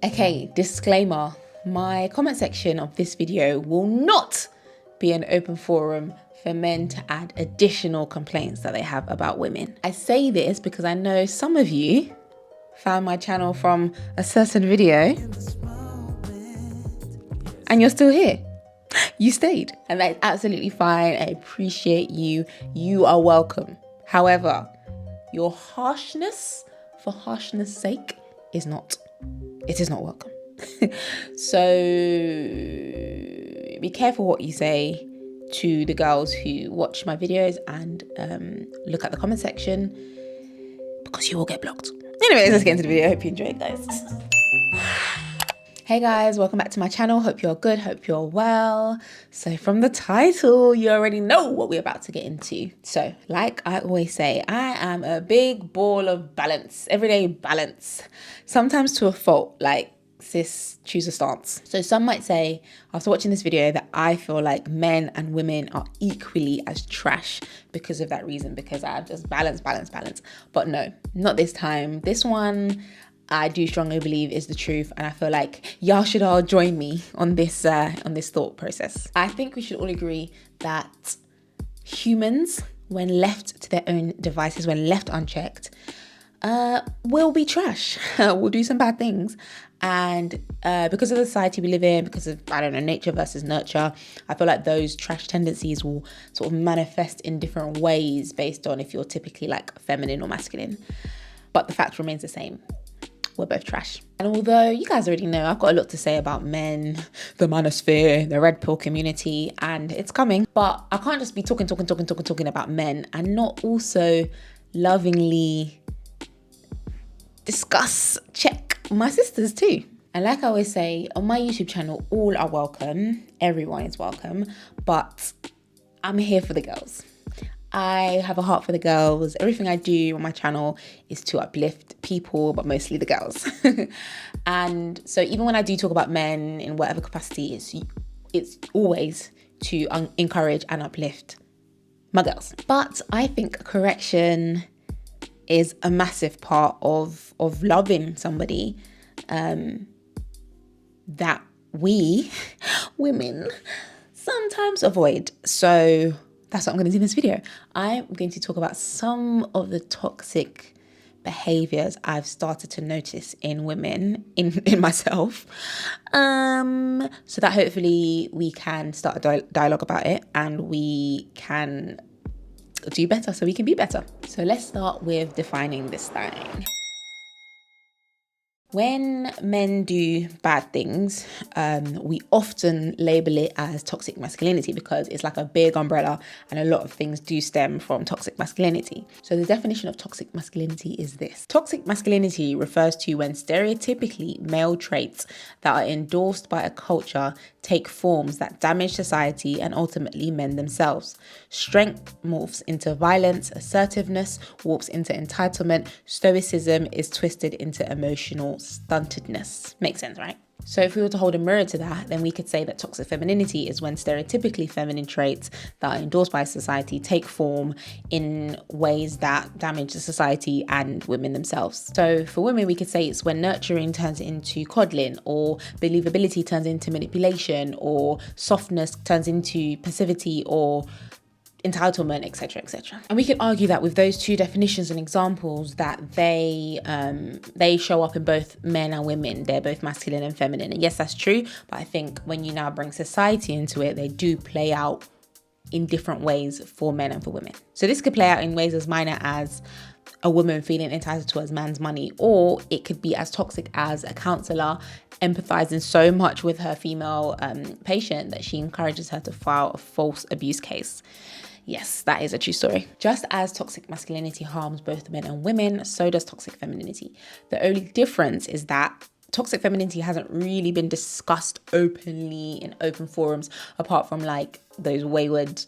Okay, disclaimer. My comment section of this video will not be an open forum for men to add additional complaints that they have about women. I say this because I know some of you found my channel from a certain video and you're still here. You stayed, and that's absolutely fine. I appreciate you. You are welcome. However, your harshness for harshness' sake is not. It is not welcome. So be careful what you say to the girls who watch my videos and look at the comment section, because you will get blocked. Anyways, let's get into the video. I hope you enjoyed, guys. Hey guys, welcome back to my channel. Hope you're good, hope you're well. So from the title, you already know what we're about to get into. So like I always say, I am a big ball of balance, everyday balance. Sometimes to a fault, like sis, choose a stance. So some might say, after watching this video, that I feel like men and women are equally as trash because of that reason, because I have just balance. But no, not this time. This one, I do strongly believe is the truth, and I feel like y'all should all join me on this thought process. I think we should all agree that humans, when left to their own devices, when left unchecked, will be trash. Will do some bad things, and because of the society we live in, because of, I don't know, nature versus nurture, I feel like those trash tendencies will sort of manifest in different ways based on if you're typically like feminine or masculine. But the fact remains the same. We're both trash. And although you guys already know I've got a lot to say about men, the manosphere, the red pill community, and it's coming, but I can't just be talking about men and not also lovingly discuss, check my sisters too. And like I always say, on my YouTube channel, all are welcome. Everyone is welcome, but I'm here for the girls. I have a heart for the girls. Everything I do on my channel is to uplift people, but mostly the girls. And so even when I do talk about men in whatever capacity, it's always to encourage and uplift my girls. But I think correction is a massive part of loving somebody, that we women sometimes avoid. So that's what I'm going to do in this video. I'm going to talk about some of the toxic behaviors I've started to notice in women, in myself, so that hopefully we can start a dialogue about it and we can do better, so we can be better. So let's start with defining this thing. When men do bad things, we often label it as toxic masculinity because it's like a big umbrella and a lot of things do stem from toxic masculinity. So the definition of toxic masculinity is this. Toxic masculinity refers to when stereotypically male traits that are endorsed by a culture take forms that damage society and ultimately men themselves. Strength morphs into violence, assertiveness warps into entitlement, stoicism is twisted into emotional stuntedness. Makes sense, right? So if we were to hold a mirror to that, then we could say that toxic femininity is when stereotypically feminine traits that are endorsed by society take form in ways that damage the society and women themselves. So for women, we could say it's when nurturing turns into coddling, or believability turns into manipulation, or softness turns into passivity, or entitlement, etc. And we could argue that with those two definitions and examples that they show up in both men and women. They're both masculine and feminine, and yes, that's true, but I think when you now bring society into it, they do play out in different ways for men and for women. So this could play out in ways as minor as a woman feeling entitled to a man's money, or it could be as toxic as a counsellor empathizing so much with her female patient that she encourages her to file a false abuse case. Yes, that is a true story. Just as toxic masculinity harms both men and women, so does toxic femininity. The only difference is that toxic femininity hasn't really been discussed openly in open forums, apart from like those wayward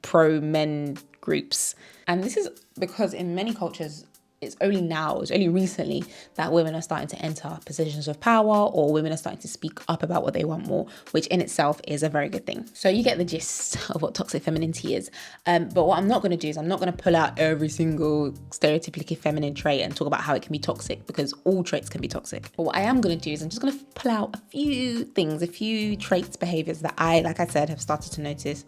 pro-men groups. And this is because in many cultures, it's only recently that women are starting to enter positions of power, or women are starting to speak up about what they want more, which in itself is a very good thing. So you get the gist of what toxic femininity is. But what I'm not going to do is I'm not going to pull out every single stereotypically feminine trait and talk about how it can be toxic, because all traits can be toxic. But what I am going to do is I'm just going to pull out a few things, a few traits, behaviors that I, like I said, have started to notice.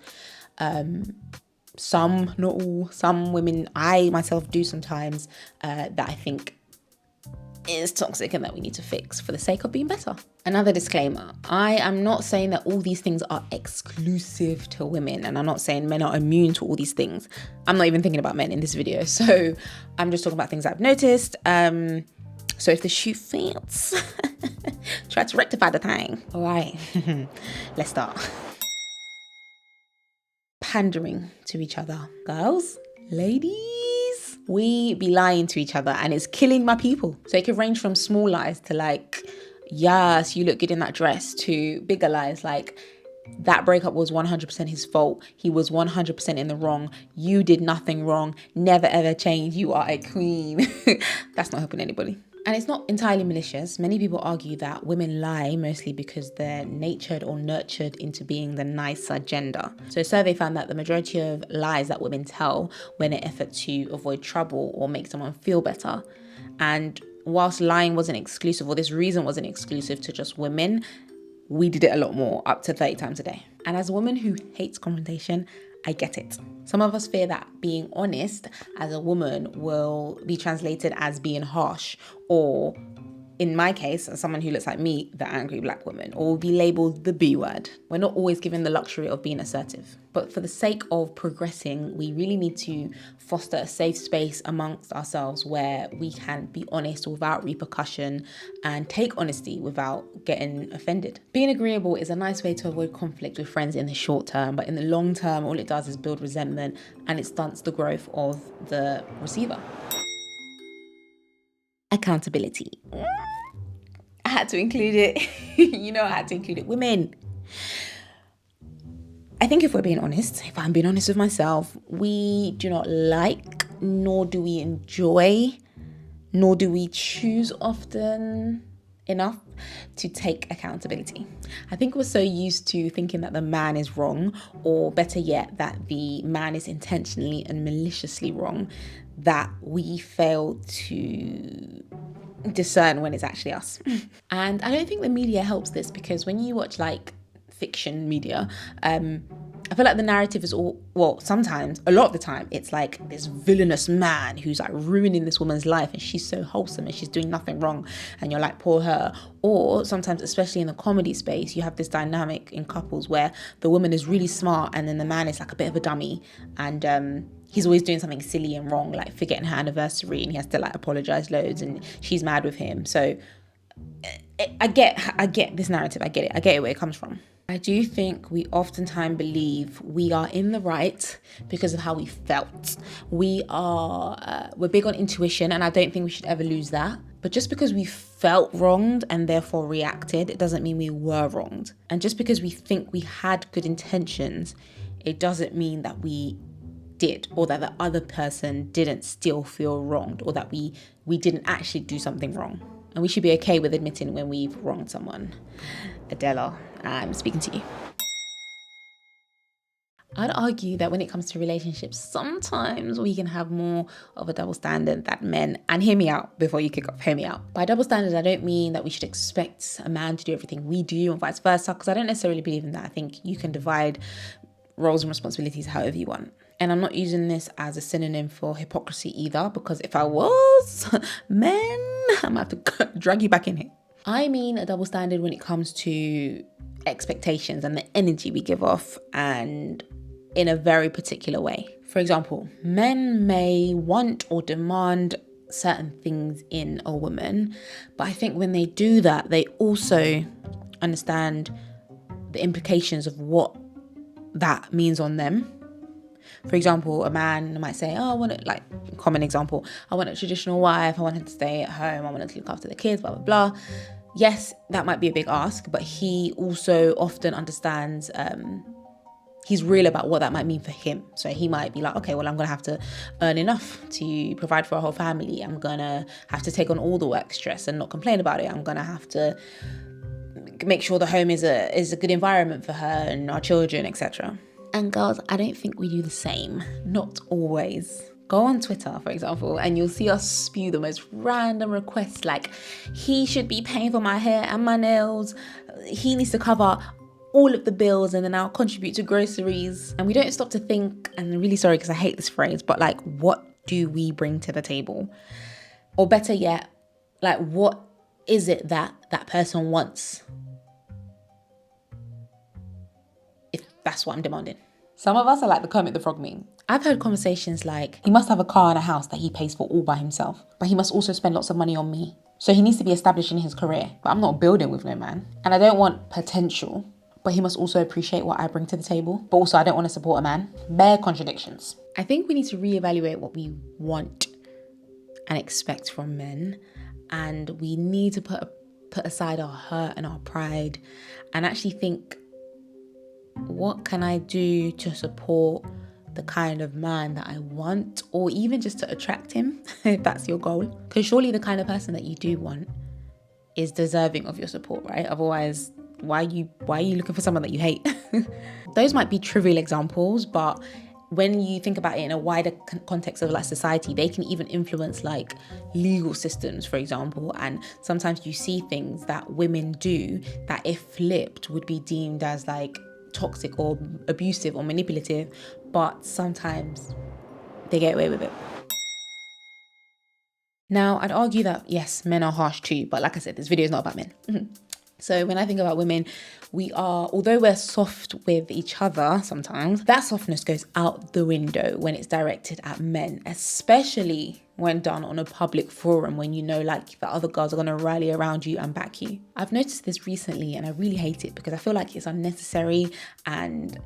Some, not all, some women, I myself do sometimes, that I think is toxic and that we need to fix for the sake of being better. Another disclaimer, I am not saying that all these things are exclusive to women, and I'm not saying men are immune to all these things. I'm not even thinking about men in this video, so I'm just talking about things I've noticed. So if the shoe fits, try to rectify the thing. All right, let's start. Pandering to each other. Girls, ladies, we be lying to each other and it's killing my people. So it could range from small lies to like, yes, you look good in that dress, to bigger lies like, that breakup was 100% his fault. He was 100% in the wrong. You did nothing wrong. Never ever change. You are a queen. That's not helping anybody. And it's not entirely malicious. Many people argue that women lie mostly because they're natured or nurtured into being the nicer gender. So a survey found that the majority of lies that women tell were in an effort to avoid trouble or make someone feel better. And whilst lying wasn't exclusive, or this reason wasn't exclusive to just women, we did it a lot more, up to 30 times a day. And as a woman who hates confrontation, I get it. Some of us fear that being honest as a woman will be translated as being harsh, or in my case, as someone who looks like me, the angry black woman, or will be labeled the B word. We're not always given the luxury of being assertive. But for the sake of progressing, we really need to foster a safe space amongst ourselves where we can be honest without repercussion and take honesty without getting offended. Being agreeable is a nice way to avoid conflict with friends in the short term, but in the long term, all it does is build resentment and it stunts the growth of the receiver. Accountability. I had to include it. I had to include it. Women. I think if we're being honest, if I'm being honest with myself, we do not like, nor do we enjoy, nor do we choose often enough to take accountability. I think we're so used to thinking that the man is wrong, or better yet, that the man is intentionally and maliciously wrong, that we fail to discern when it's actually us. And I don't think the media helps this, because when you watch like fiction media, I feel like the narrative is sometimes, a lot of the time, it's like this villainous man who's like ruining this woman's life and she's so wholesome and she's doing nothing wrong and you're like, poor her. Or sometimes, especially in the comedy space, you have this dynamic in couples where the woman is really smart and then the man is like a bit of a dummy, and he's always doing something silly and wrong, like forgetting her anniversary, and he has to like apologize loads and she's mad with him. So I get this narrative. I get it where it comes from. I do think we oftentimes believe we are in the right because of how we felt. We're big on intuition, and I don't think we should ever lose that. But just because we felt wronged and therefore reacted, it doesn't mean we were wronged. And just because we think we had good intentions, it doesn't mean that we did, or that the other person didn't still feel wronged, or that we didn't actually do something wrong. And we should be okay with admitting when we've wronged someone. Adella, I'm speaking to you. I'd argue that when it comes to relationships, sometimes we can have more of a double standard than men. And hear me out before you kick off, hear me out. By double standards, I don't mean that we should expect a man to do everything we do and vice versa, because I don't necessarily believe in that. I think you can divide roles and responsibilities however you want. And I'm not using this as a synonym for hypocrisy either, because if I was, men, I'm gonna have to drag you back in here. I mean a double standard when it comes to expectations and the energy we give off, and in a very particular way. For example, men may want or demand certain things in a woman, but I think when they do that, they also understand the implications of what that means on them. For example, a man might say, I want common example, I want a traditional wife, I want her to stay at home, I want her to look after the kids, blah, blah, blah. Yes, that might be a big ask, but he also often understands He's real about what that might mean for him. So he might be like, okay, well, I'm going to have to earn enough to provide for a whole family. I'm going to have to take on all the work stress and not complain about it. I'm going to have to make sure the home is a good environment for her and our children, etc. And girls, I don't think we do the same. Not always. Go on Twitter, for example, and you'll see us spew the most random requests like, he should be paying for my hair and my nails. He needs to cover all of the bills and then I'll contribute to groceries. And we don't stop to think, and I'm really sorry because I hate this phrase, but like, what do we bring to the table? Or better yet, like, what is it that that person wants? If that's what I'm demanding. Some of us are like the Kermit the Frog meme. I've heard conversations like, he must have a car and a house that he pays for all by himself, but he must also spend lots of money on me. So he needs to be established in his career, but I'm not building with no man. And I don't want potential, but he must also appreciate what I bring to the table. But also I don't want to support a man. Bare contradictions. I think we need to reevaluate what we want and expect from men. And we need to put aside our hurt and our pride and actually think, what can I do to support the kind of man that I want, or even just to attract him, if that's your goal? Because surely the kind of person that you do want is deserving of your support, right? Otherwise, why are you looking for someone that you hate? Those might be trivial examples, but when you think about it in a wider context of like society, they can even influence like legal systems, for example. And sometimes you see things that women do that if flipped would be deemed as like toxic or abusive or manipulative, but sometimes they get away with it. Now, I'd argue that yes, men are harsh too, but like I said, this video is not about men. So when I think about women, we are, although we're soft with each other sometimes, that softness goes out the window when it's directed at men, especially when done on a public forum, when you know like the other girls are going to rally around you and back you. I've noticed this recently and I really hate it because I feel like it's unnecessary, and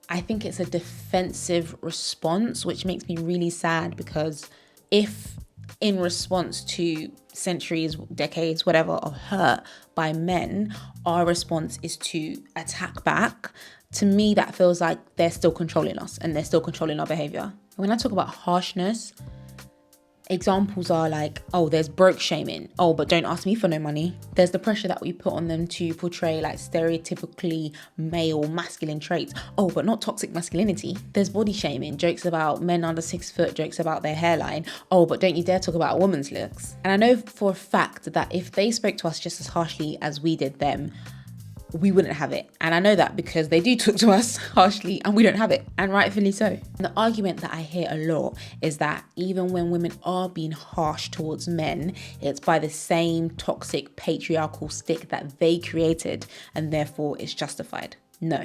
I think it's a defensive response, which makes me really sad, because if in response to centuries, decades, whatever, of hurt by men, our response is to attack back, to me that feels like they're still controlling us and they're still controlling our behavior. When I talk about harshness, examples are like, oh, there's broke shaming. Oh, but don't ask me for no money. There's the pressure that we put on them to portray like stereotypically male masculine traits. Oh, but not toxic masculinity. There's body shaming, jokes about men under 6 foot, jokes about their hairline. Oh, but don't you dare talk about a woman's looks. And I know for a fact that if they spoke to us just as harshly as we did them, we wouldn't have it. And I know that because they do talk to us harshly and we don't have it, and rightfully so. And the argument that I hear a lot is that even when women are being harsh towards men, it's by the same toxic patriarchal stick that they created, and therefore it's justified. No.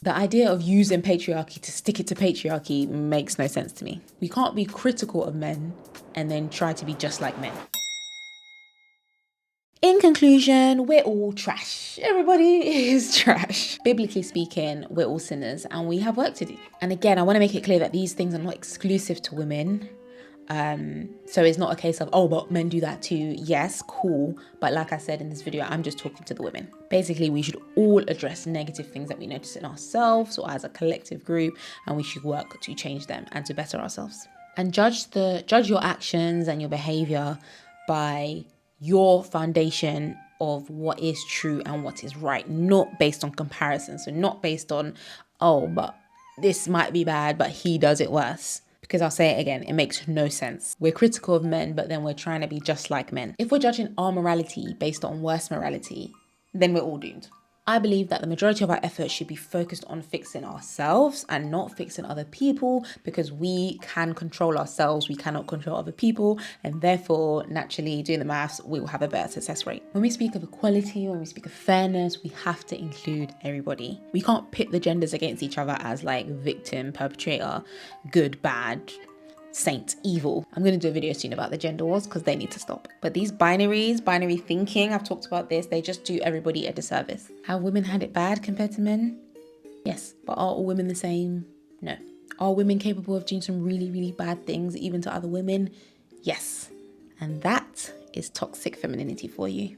The idea of using patriarchy to stick it to patriarchy makes no sense to me. We can't be critical of men and then try to be just like men. In conclusion, we're all trash. Everybody is trash. Biblically speaking, we're all sinners and we have work to do. And again, I want to make it clear that these things are not exclusive to women. So it's not a case of, oh, but men do that too. Yes, cool. But like I said in this video, I'm just talking to the women. Basically, we should all address negative things that we notice in ourselves or as a collective group, and we should work to change them and to better ourselves. And judge your actions and your behavior by your foundation of what is true and what is right, not based on comparison. So not based on, oh, but this might be bad, but he does it worse. Because I'll say it again, it makes no sense. We're critical of men, but then we're trying to be just like men. If we're judging our morality based on worse morality, then we're all doomed. I believe that the majority of our efforts should be focused on fixing ourselves and not fixing other people, because we can control ourselves, we cannot control other people, and therefore, naturally, doing the maths, we will have a better success rate. When we speak of equality, when we speak of fairness, we have to include everybody. We can't pit the genders against each other as like victim, perpetrator, good, bad, saint, evil. I'm going to do a video soon about the gender wars because they need to stop. But these binary thinking, I've talked about this, they just do everybody a disservice. Have women had it bad compared to men? Yes. But are all women the same? No. Are women capable of doing some really, really bad things even to other women? Yes. And that is toxic femininity for you.